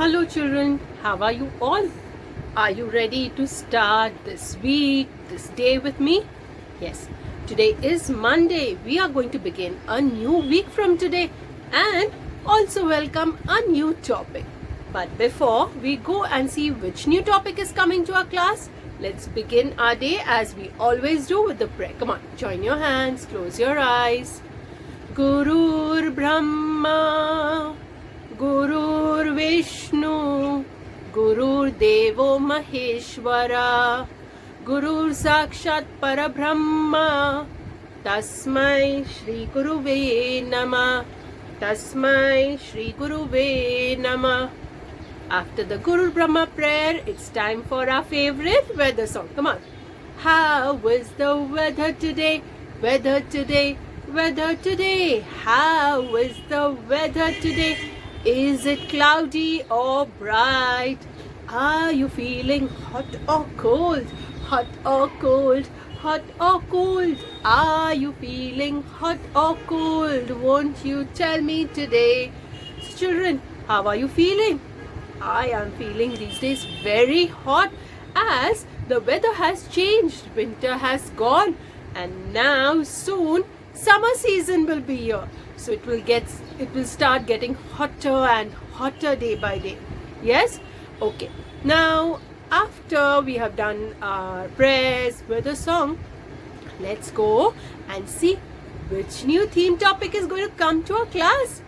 Hello, children. How are you all? Are you ready to start this week, this day with me? Yes. Today is Monday. We are going to begin a new week from today and also welcome a new topic. But before we go and see which new topic is coming to our class, let's begin our day as we always do with the prayer. Come on, join your hands, close your eyes. Gurur Brahma गुरुर्विष्णु गुरुर्देवो महेश्वरा गुरुर् साक्षात् परब्रह्म तस्मै श्री गुरुवे नमः तस्मै श्री गुरुवे नमः. After the Guru Brahma prayer, it's time for our favorite weather song. Come on. How is the weather today? Weather today, weather today. How is the weather today? Is it cloudy or bright? Are you feeling hot or cold? Hot or cold? Hot or cold? Are you feeling hot or cold? Won't you tell me today? So children, how are you feeling? I am feeling these days very hot as the weather has changed. Winter has gone and now soon summer season will be here. So it will start getting hotter and hotter day by day. Yes? Okay. Now, after we have done our prayers with a song, let's go and see which new theme topic is going to come to our class.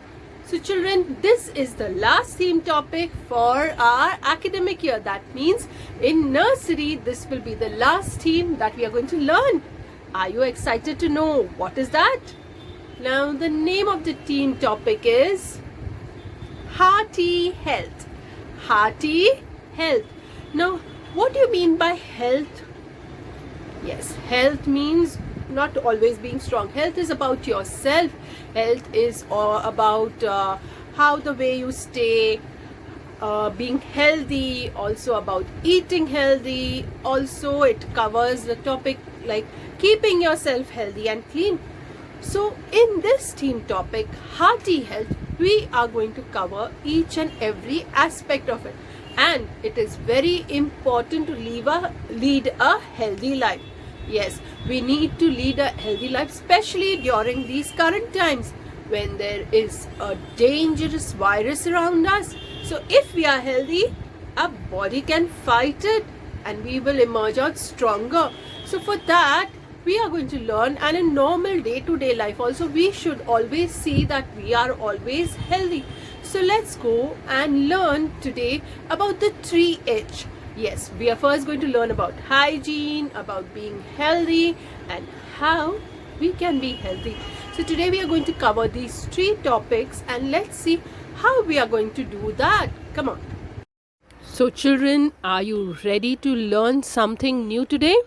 So children, this is the last theme topic for our academic year. That means in nursery, this will be the last theme that we are going to learn. Are you excited to know what is that? Now, the name of the theme topic is Hearty Health. Hearty Health. Now, what do you mean by health? Yes, health means not always being strong. Health is about yourself. Health is about how the way you stay, being healthy, also about eating healthy. Also, it covers the topic like keeping yourself healthy and clean. So in this theme topic, Hearty Health, we are going to cover each and every aspect of it. And it is very important to lead a healthy life. Yes, we need to lead a healthy life, especially during these current times when there is a dangerous virus around us. So if we are healthy, our body can fight it and we will emerge out stronger. So for that, we are going to learn, and in normal day-to-day life also we should always see that we are always healthy. So let's go and learn today about the 3H. Yes, we are first going to learn about hygiene, about being healthy and how we can be healthy. So today we are going to cover these 3 topics and let's see how we are going to do that. Come on. So children, are you ready to learn something new today?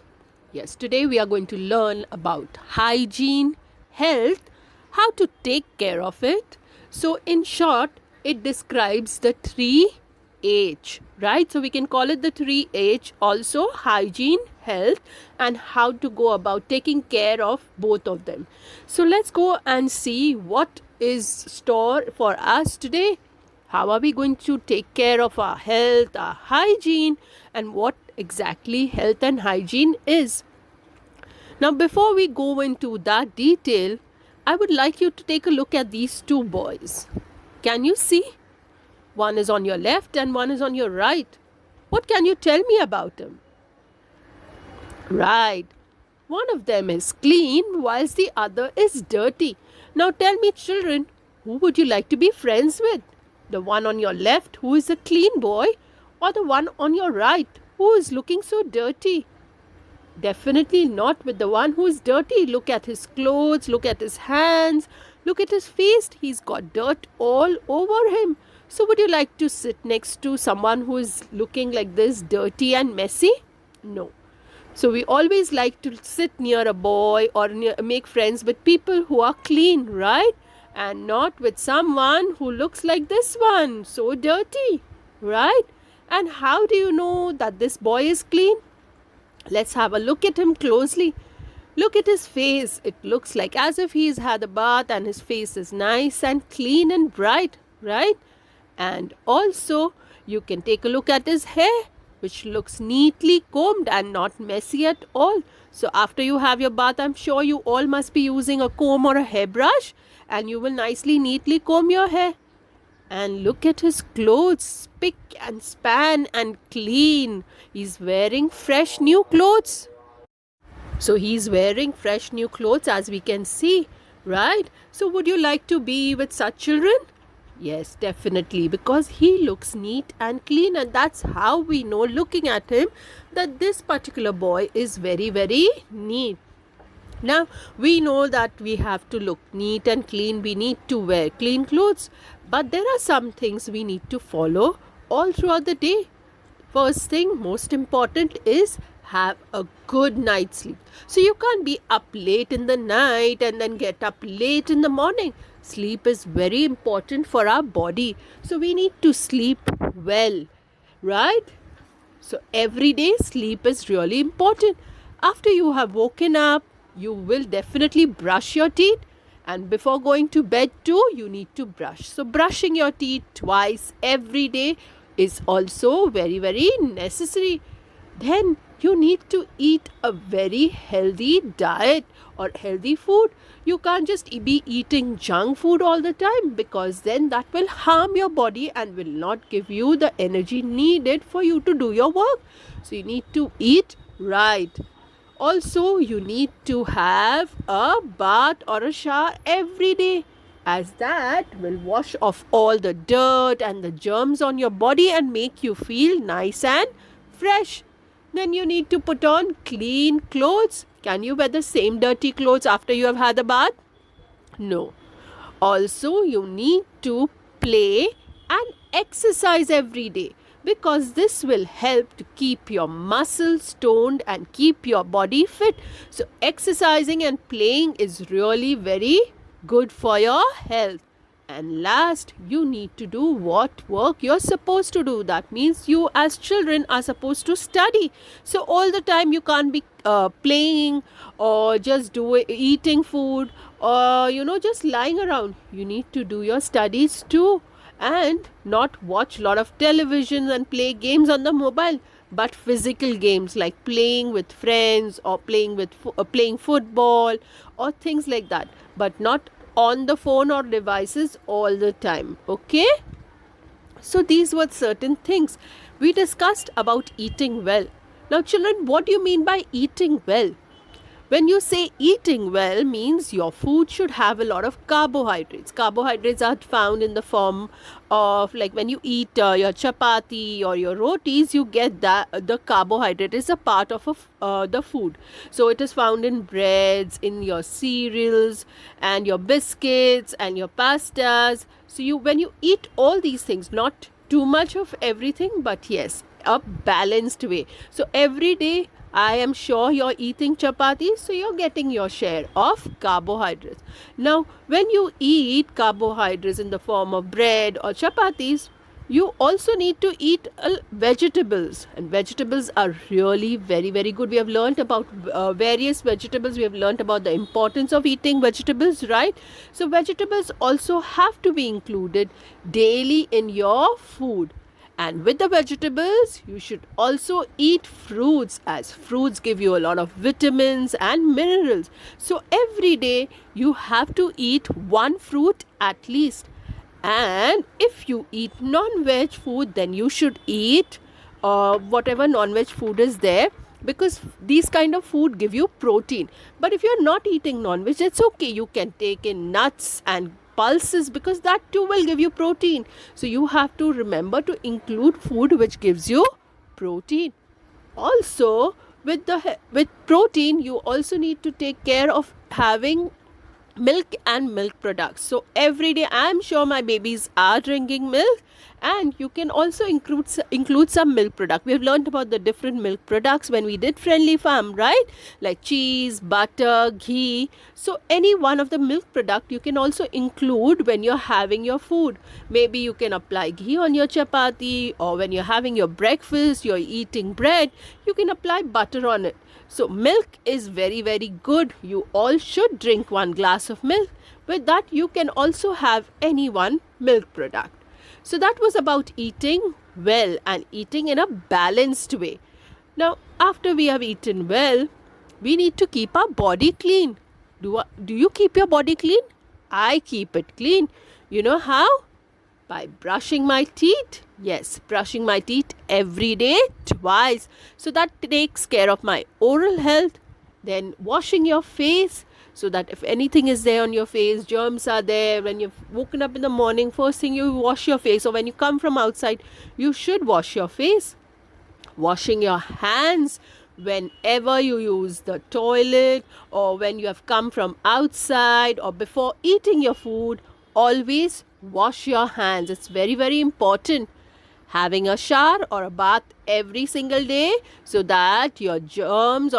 Yes, today we are going to learn about hygiene, health, how to take care of it. So in short, it describes the 3H, right? So we can call it the 3H also, hygiene, health, and how to go about taking care of both of them. So let's go and see what is store for us today. How are we going to take care of our health, our hygiene, and what exactly health and hygiene is? Now, before we go into that detail, I would like you to take a look at these 2 boys. Can you see? One is on your left and one is on your right. What can you tell me about them? Right. One of them is clean whilst the other is dirty. Now tell me, children, who would you like to be friends with? The one on your left who is a clean boy, or the one on your right who is looking so dirty? Definitely not with the one who is dirty. Look at his clothes, look at his hands, look at his face. He's got dirt all over him. So would you like to sit next to someone who is looking like this, dirty and messy? No. So we always like to sit near a boy or make friends with people who are clean, right? And not with someone who looks like this one, so dirty, right? And how do you know that this boy is clean? Let's have a look at him closely. Look at his face. It looks like as if he's had a bath and his face is nice and clean and bright, right? And also, you can take a look at his hair, which looks neatly combed and not messy at all. So after you have your bath, I'm sure you all must be using a comb or a hairbrush, and you will nicely, neatly comb your hair. And look at his clothes, spick and span and clean. He's wearing fresh new clothes. So he's wearing fresh new clothes, as we can see, right? So would you like to be with such children? Yes, definitely, because he looks neat and clean, and that's how we know, looking at him, that this particular boy is very, very neat. Now, we know that we have to look neat and clean, we need to wear clean clothes, but there are some things we need to follow all throughout the day. First thing, most important, is have a good night's sleep. So you can't be up late in the night and then get up late in the morning. Sleep is very important for our body. So we need to sleep well, right? So every day sleep is really important. After you have woken up, you will definitely brush your teeth. And before going to bed too, you need to brush. So brushing your teeth twice every day is also very, very necessary. Then you need to eat a very healthy diet or healthy food. You can't just be eating junk food all the time, because then that will harm your body and will not give you the energy needed for you to do your work. So you need to eat right. Also, you need to have a bath or a shower every day, as that will wash off all the dirt and the germs on your body and make you feel nice and fresh. Then you need to put on clean clothes. Can you wear the same dirty clothes after you have had a bath? No. Also, you need to play and exercise every day, because this will help to keep your muscles toned and keep your body fit. So exercising and playing is really very good for your health. And last, you need to do what work you're supposed to do. That means you as children are supposed to study. So all the time you can't be playing or just eating food or just lying around. You need to do your studies too, and not watch a lot of television and play games on the mobile, but physical games like playing with friends or playing football or things like that, but not on the phone or devices all the time. Okay, so these were certain things we discussed about eating well. Now children, what do you mean by eating well? When you say eating well, means your food should have a lot of carbohydrates. Carbohydrates are found in the form of, like, when you eat your chapati or your rotis, you get that the carbohydrate is a part of the food. So it is found in breads, in your cereals, and your biscuits and your pastas. So when you eat all these things, not too much of everything, but yes, a balanced way. So every day, I am sure you're eating chapati, so you're getting your share of carbohydrates. Now, when you eat carbohydrates in the form of bread or chapatis, you also need to eat vegetables, and vegetables are really very, very good. We have learnt about various vegetables. We have learnt about the importance of eating vegetables, right? So vegetables also have to be included daily in your food. And with the vegetables, you should also eat fruits, as fruits give you a lot of vitamins and minerals. So every day you have to eat one fruit at least. And if you eat non-veg food, then you should eat whatever non-veg food is there, because these kind of food give you protein. But if you're not eating non-veg, it's okay. You can take in nuts and pulses, because that too will give you protein. So you have to remember to include food which gives you protein. Also, with protein, you also need to take care of having milk and milk products. So every day, I am sure my babies are drinking milk, and you can also include some milk product. We have learned about the different milk products when we did Friendly Farm, right? Like cheese, butter, ghee. So any one of the milk product you can also include when you're having your food. Maybe you can apply ghee on your chapati, or when you're having your breakfast, you're eating bread, you can apply butter on it. So milk is very, very good. You all should drink 1 glass of milk. With that, you can also have any one milk product. So that was about eating well and eating in a balanced way. Now, after we have eaten well, we need to keep our body clean. Do you keep your body clean? I keep it clean. You know how? By brushing my teeth. Yes, brushing my teeth every day twice. So that takes care of my oral health. Then washing your face, so that if anything is there on your face, germs are there, when you've woken up in the morning, first thing you wash your face, or when you come from outside, you should wash your face. Washing your hands whenever you use the toilet, or when you have come from outside, or before eating your food, always wash your hands. It's very, very important. Having a shower or a bath every single day, so that the germs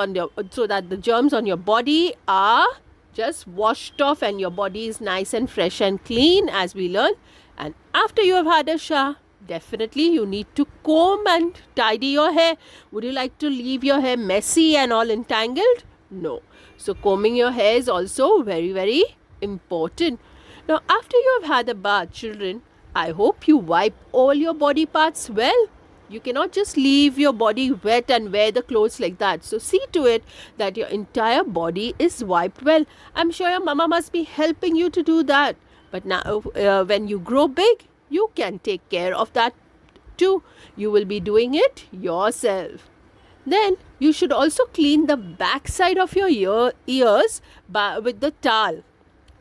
on your body are just washed off and your body is nice and fresh and clean, as we learn. And after you have had a shower, definitely you need to comb and tidy your hair. Would you like to leave your hair messy and all entangled? No. So combing your hair is also very, very important. Now, after you have had a bath, children, I hope you wipe all your body parts well. You cannot just leave your body wet and wear the clothes like that. So see to it that your entire body is wiped well. I'm sure your mama must be helping you to do that. But now, when you grow big, you can take care of that too. You will be doing it yourself. Then you should also clean the backside of your ears with the towel.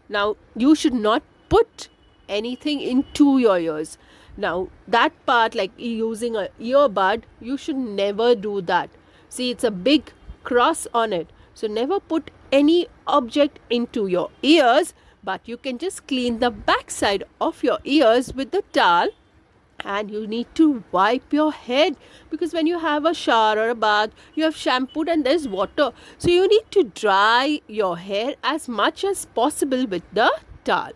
Now, you should not put anything into your ears. Now, that part, like using a earbud, you should never do that. See, it's a big cross on it. So never put any object into your ears, but you can just clean the backside of your ears with the towel. And you need to wipe your head, because when you have a shower or a bath, you have shampooed and there's water. So you need to dry your hair as much as possible with the towel.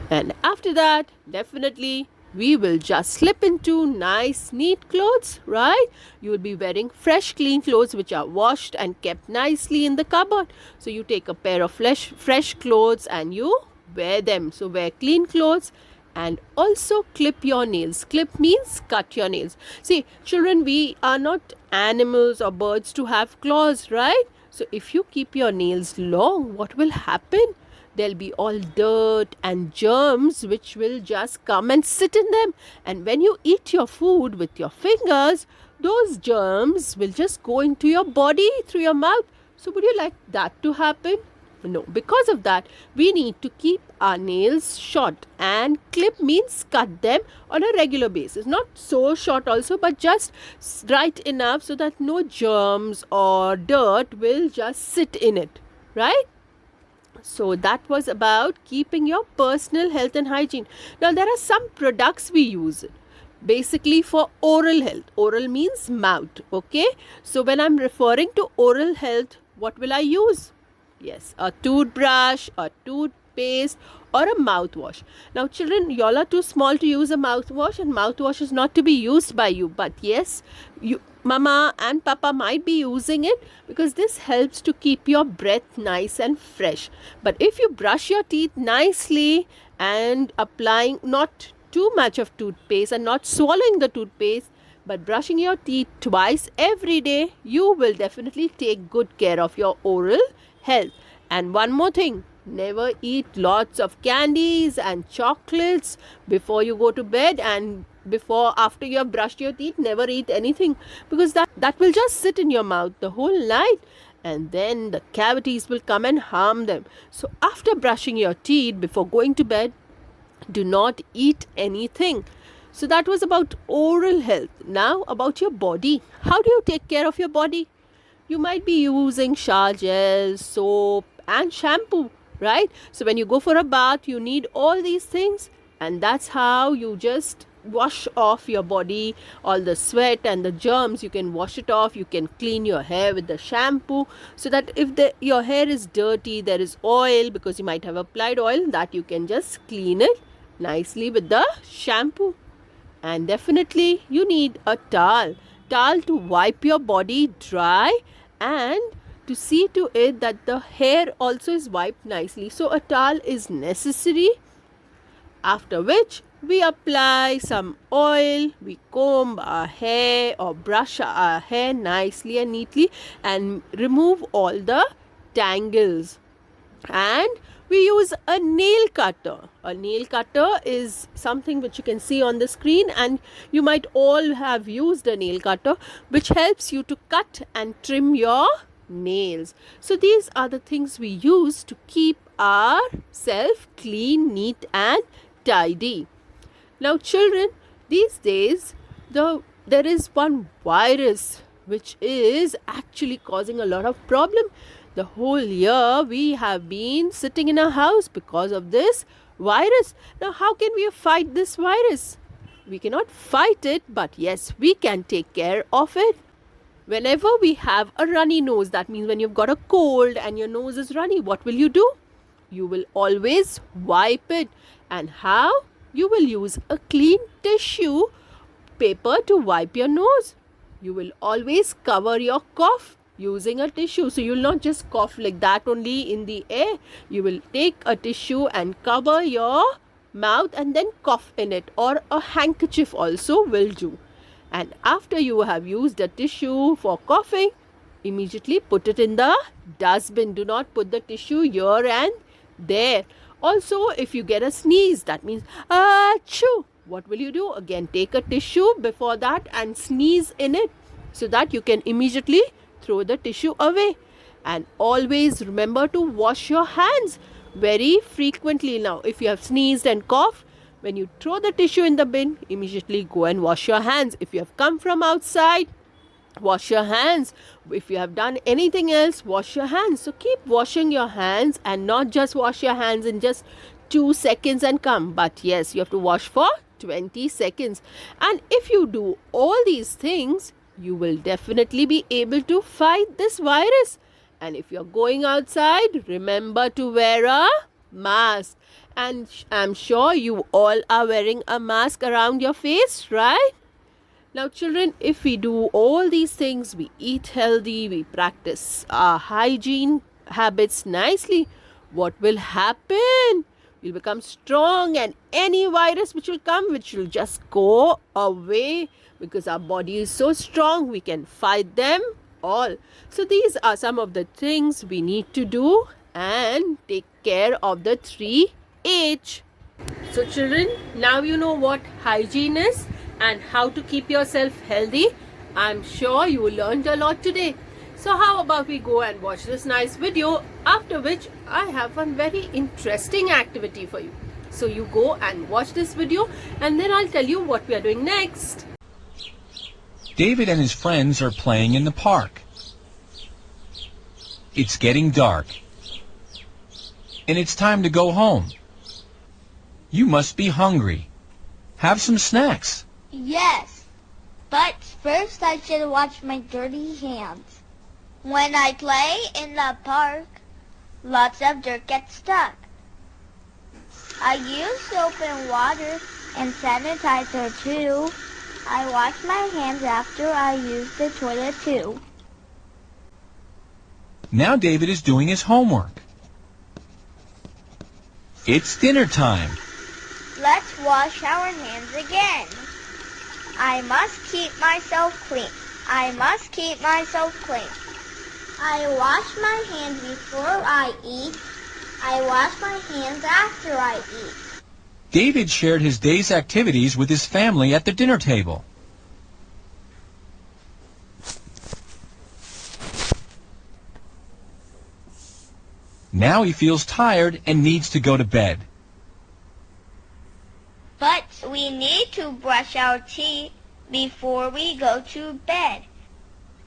And after that, definitely we will just slip into nice, neat clothes, right? You will be wearing fresh, clean clothes which are washed and kept nicely in the cupboard. So you take a pair of fresh clothes and you wear them. So wear clean clothes. And also clip your nails. Clip means cut your nails. See, children, we are not animals or birds to have claws, right? So if you keep your nails long, what will happen? There'll be all dirt and germs which will just come and sit in them. And when you eat your food with your fingers, those germs will just go into your body through your mouth. So would you like that to happen? No. Because of that, we need to keep our nails short, and clip means cut them on a regular basis. Not so short also, but just right enough so that no germs or dirt will just sit in it, right? So that was about keeping your personal health and hygiene. Now, there are some products we use basically for oral health. Oral means mouth, okay? So when I'm referring to oral health, what will I use? Yes, a toothbrush, a toothpaste, or a mouthwash. Now, children, y'all are too small to use a mouthwash, and mouthwash is not to be used by you. But yes, mama and papa might be using it, because this helps to keep your breath nice and fresh. But if you brush your teeth nicely and applying not too much of toothpaste and not swallowing the toothpaste, but brushing your teeth twice every day, you will definitely take good care of your oral health. And one more thing, never eat lots of candies and chocolates before you go to bed, and after you have brushed your teeth, never eat anything, because that will just sit in your mouth the whole night, and then the cavities will come and harm them. So after brushing your teeth before going to bed, do not eat anything. So that was about oral health. Now about your body. How do you take care of your body? You might be using shower gel, soap and shampoo, right? So when you go for a bath, you need all these things, and that's how you just wash off your body, all the sweat and the germs. You can wash it off. You can clean your hair with the shampoo, so that if your hair is dirty, there is oil, because you might have applied oil, that you can just clean it nicely with the shampoo. And definitely you need a towel to wipe your body dry, and to see to it that the hair also is wiped nicely. So a towel is necessary. After which we apply some oil, we comb our hair or brush our hair nicely and neatly and remove all the tangles. And we use a nail cutter. A nail cutter is something which you can see on the screen, and you might all have used a nail cutter, which helps you to cut and trim your nails. So these are the things we use to keep ourself clean, neat and tidy. Now children, these days there is one virus which is actually causing a lot of problem. The whole year we have been sitting in a house because of this virus. Now how can we fight this virus? We cannot fight it, but yes, we can take care of it. Whenever we have a runny nose, that means when you've got a cold and your nose is runny, what will you do? You will always wipe it. And how? You will use a clean tissue paper to wipe your nose. You will always cover your cough using a tissue. So you will not just cough like that only in the air. You will take a tissue and cover your mouth and then cough in it, or a handkerchief also will do. And after you have used a tissue for coughing, immediately put it in the dustbin. Do not put the tissue here and there. Also, if you get a sneeze, that means achoo. What will you do? Again, take a tissue before that and sneeze in it, so that you can immediately throw the tissue away. And always remember to wash your hands very frequently. Now, if you have sneezed and coughed, when you throw the tissue in the bin, immediately go and wash your hands. If you have come from outside, wash your hands. If you have done anything else, wash your hands. So keep washing your hands, and not just wash your hands in just 2 seconds and come. But yes, you have to wash for 20 seconds. And if you do all these things, you will definitely be able to fight this virus. And if you're going outside, remember to wear a mask. And I'm sure you all are wearing a mask around your face, right? Now children, if we do all these things, we eat healthy, we practice our hygiene habits nicely, what will happen? We'll become strong, and any virus which will come, which will just go away, because our body is so strong, we can fight them all. So these are some of the things we need to do and take care of the 3H. So children, now you know what hygiene is and how to keep yourself healthy. I'm sure you learned a lot today. So how about we go and watch this nice video, after which I have one very interesting activity for you. So you go and watch this video, and then I'll tell you what we are doing next. David and his friends are playing in the park. It's getting dark, and it's time to go home. You must be hungry. Have some snacks. Yes, but first I should wash my dirty hands. When I play in the park, lots of dirt gets stuck. I use soap and water and sanitizer too. I wash my hands after I use the toilet too. Now David is doing his homework. It's dinner time. Let's wash our hands again. I must keep myself clean. I must keep myself clean. I wash my hands before I eat. I wash my hands after I eat. David shared his day's activities with his family at the dinner table. Now he feels tired and needs to go to bed. But we need to brush our teeth before we go to bed.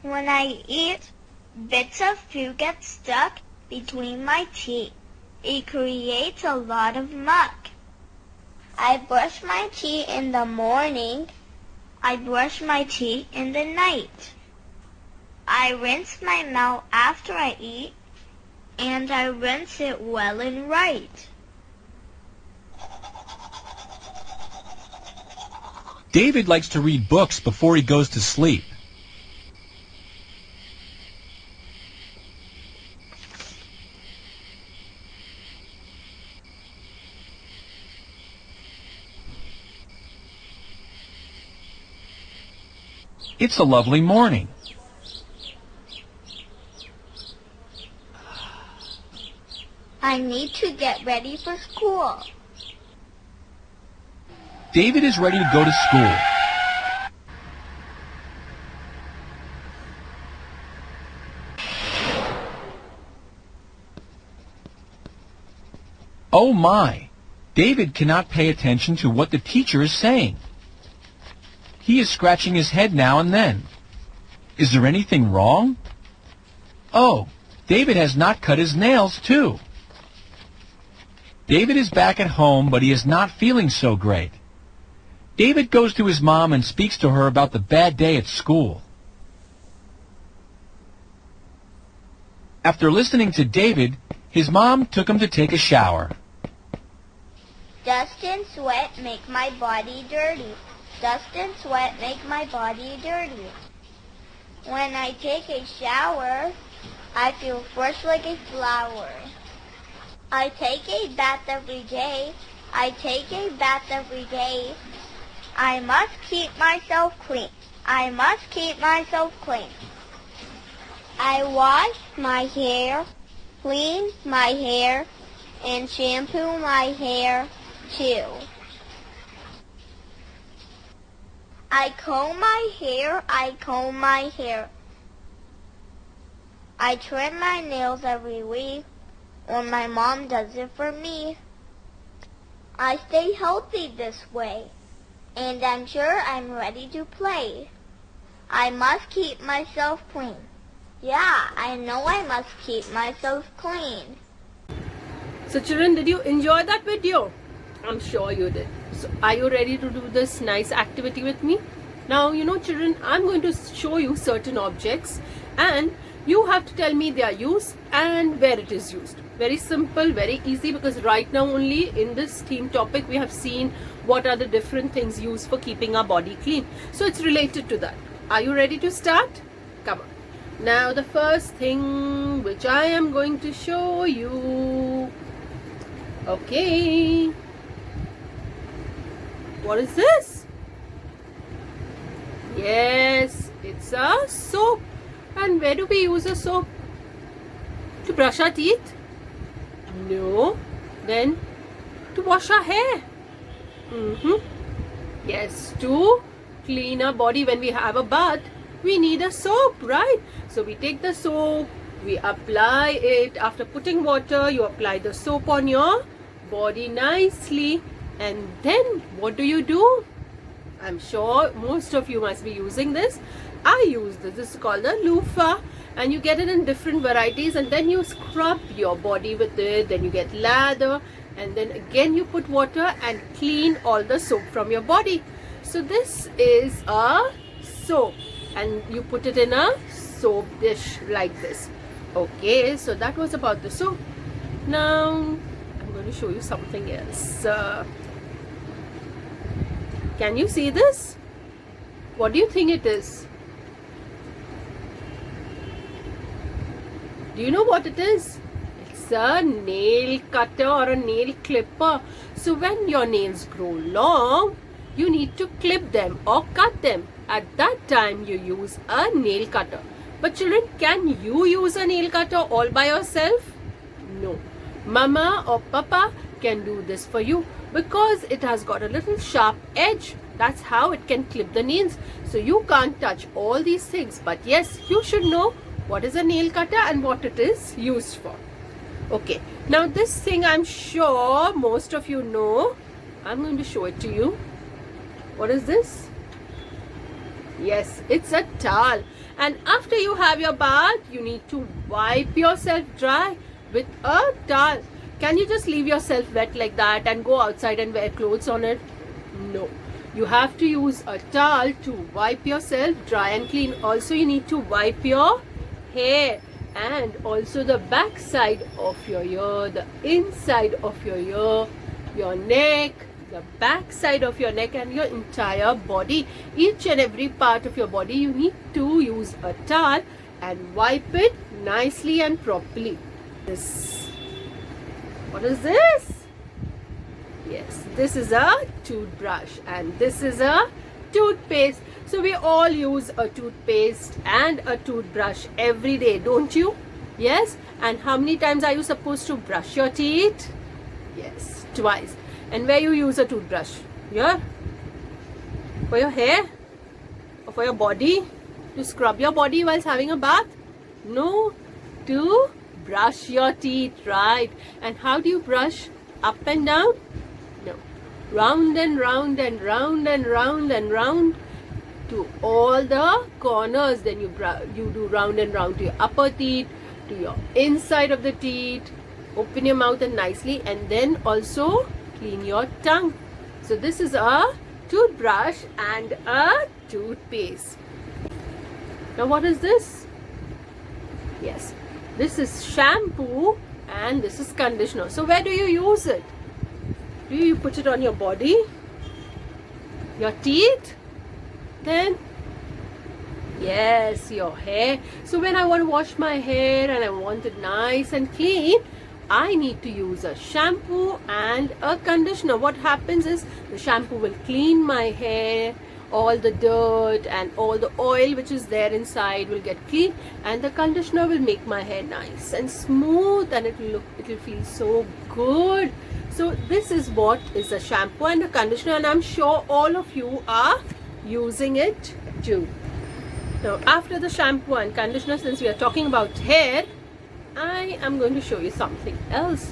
When I eat, bits of food get stuck between my teeth. It creates a lot of muck. I brush my teeth in the morning. I brush my teeth in the night. I rinse my mouth after I eat, and I rinse it well and right. David likes to read books before he goes to sleep. It's a lovely morning. I need to get ready for school. David is ready to go to school. Oh my! David cannot pay attention to what the teacher is saying. He is scratching his head now and then. Is there anything wrong? Oh, David has not cut his nails too. David is back at home, but he is not feeling so great. David goes to his mom and speaks to her about the bad day at school. After listening to David, his mom took him to take a shower. Dust and sweat make my body dirty. Dust and sweat make my body dirty. When I take a shower, I feel fresh like a flower. I take a bath every day. I take a bath every day. I must keep myself clean. I must keep myself clean. I wash my hair, clean my hair, and shampoo my hair too. I comb my hair, I comb my hair. I trim my nails every week, or my mom does it for me. I stay healthy this way, and I'm sure I'm ready to play. I must keep myself clean. Yeah, I know I must keep myself clean. So children, did you enjoy that video? I'm sure you did. So are you ready to do this nice activity with me? Now, children, I'm going to show you certain objects and you have to tell me their use and where it is used. Very simple, very easy, because right now only in this theme topic we have seen what are the different things used for keeping our body clean. So it's related to that. Are you ready to start? Come on. Now the first thing which I am going to show you. Okay. What is this? Yes, it's a soap. And where do we use a soap? To brush our teeth? No. Then to wash our hair? Yes, to clean our body when we have a bath, we need a soap, right? So we take the soap, we apply it. After putting water, you apply the soap on your body nicely. And then what do? I'm sure most of you must be using this. I use this. This is called a loofah, and you get it in different varieties, and then you scrub your body with it. Then you get lather, and then again you put water and clean all the soap from your body. So this is a soap, and you put it in a soap dish like this. Okay, so that was about the soap. Now I'm going to show you something else. Can you see this? What do you think it is? Do you know what it is? It's a nail cutter or a nail clipper. So when your nails grow long, you need to clip them or cut them. At that time, you use a nail cutter. But children, can you use a nail cutter all by yourself? No. Mama or Papa can do this for you because it has got a little sharp edge. That's how it can clip the nails. So you can't touch all these things. But yes, you should know what is a nail cutter and what it is used for. Okay, now this thing I'm sure most of you know. I'm going to show it to you. What is this? Yes, it's a towel. And after you have your bath, you need to wipe yourself dry with a towel. Can you just leave yourself wet like that and go outside and wear clothes on it? No. You have to use a towel to wipe yourself dry and clean. Also, you need to wipe your hair and also the back side of your ear, the inside of your ear, your neck, the back side of your neck, and your entire body. Each and every part of your body, you need to use a towel and wipe it nicely and properly. What is this? Yes, this is a toothbrush and this is a toothpaste. So we all use a toothpaste and a toothbrush every day, don't you? Yes. And how many times are you supposed to brush your teeth? Yes, twice. And where you use a toothbrush? Here? For your hair? Or for your body? To scrub your body whilst having a bath? No. To brush your teeth, right? And how do you brush? Up and down? No. Round and round and round and round and round to all the corners. Then you do round and round to your upper teeth, to your inside of the teeth. Open your mouth and nicely, and then also clean your tongue. So this is a toothbrush and a toothpaste. Now what is this? Yes, this is shampoo and this is conditioner. So where do you use it? Do you put it on your body? Your teeth? Then yes, your hair. So when I want to wash my hair and I want it nice and clean, I need to use a shampoo and a conditioner. What happens is the shampoo will clean my hair, all the dirt and all the oil which is there inside will get clean, and the conditioner will make my hair nice and smooth, and it will feel so good. So this is what is a shampoo and a conditioner, and I'm sure all of you are using it too. Now after the shampoo and conditioner, since we are talking about hair, I am going to show you something else.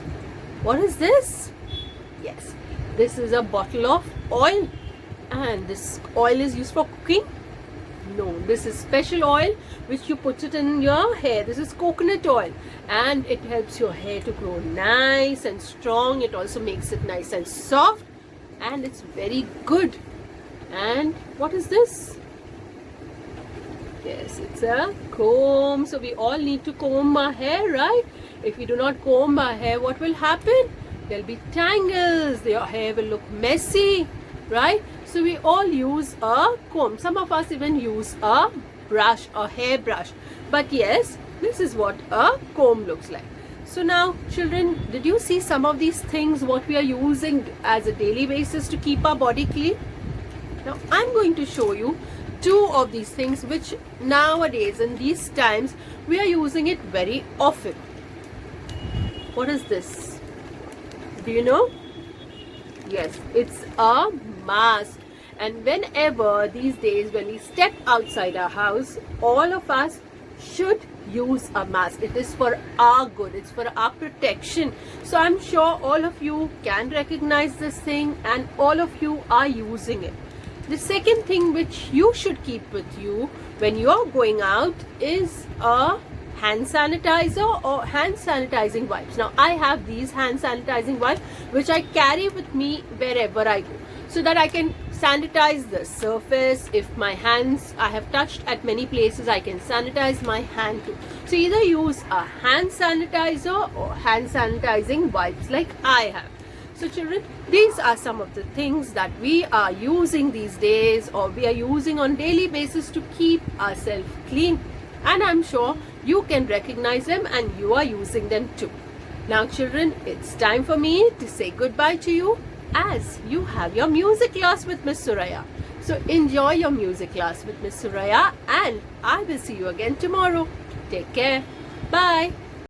What is this? Yes, this is a bottle of oil, and this oil is used for cooking. No, this is special oil which you put it in your hair. This is coconut oil, and it helps your hair to grow nice and strong. It also makes it nice and soft, and it's very good. And what is this? Yes, it's a comb. So we all need to comb our hair, right? If we do not comb our hair, what will happen? There'll be tangles. Your hair will look messy, right? So we all use a comb. Some of us even use a brush, a hair brush. But yes, this is what a comb looks like. So now, children, did you see some of these things what we are using as a daily basis to keep our body clean? Now I'm going to show you two of these things which nowadays in these times we are using it very often. What is this? Do you know? Yes, it's a mask. And whenever these days when we step outside our house, all of us should use a mask. It is for our good, it's for our protection. So I'm sure all of you can recognize this thing and all of you are using it. The second thing which you should keep with you when you are going out is a hand sanitizer or hand sanitizing wipes. Now I have these hand sanitizing wipes which I carry with me wherever I go, so that I can sanitize the surface. If my hands I have touched at many places, I can sanitize my hand too. So either use a hand sanitizer or hand sanitizing wipes like I have. So children, these are some of the things that we are using these days or we are using on daily basis to keep ourselves clean, and I'm sure you can recognize them and you are using them too. Now children, it's time for me to say goodbye to you as you have your music class with Miss Suraya. So enjoy your music class with Miss Suraya, and I will see you again tomorrow. Take care. Bye.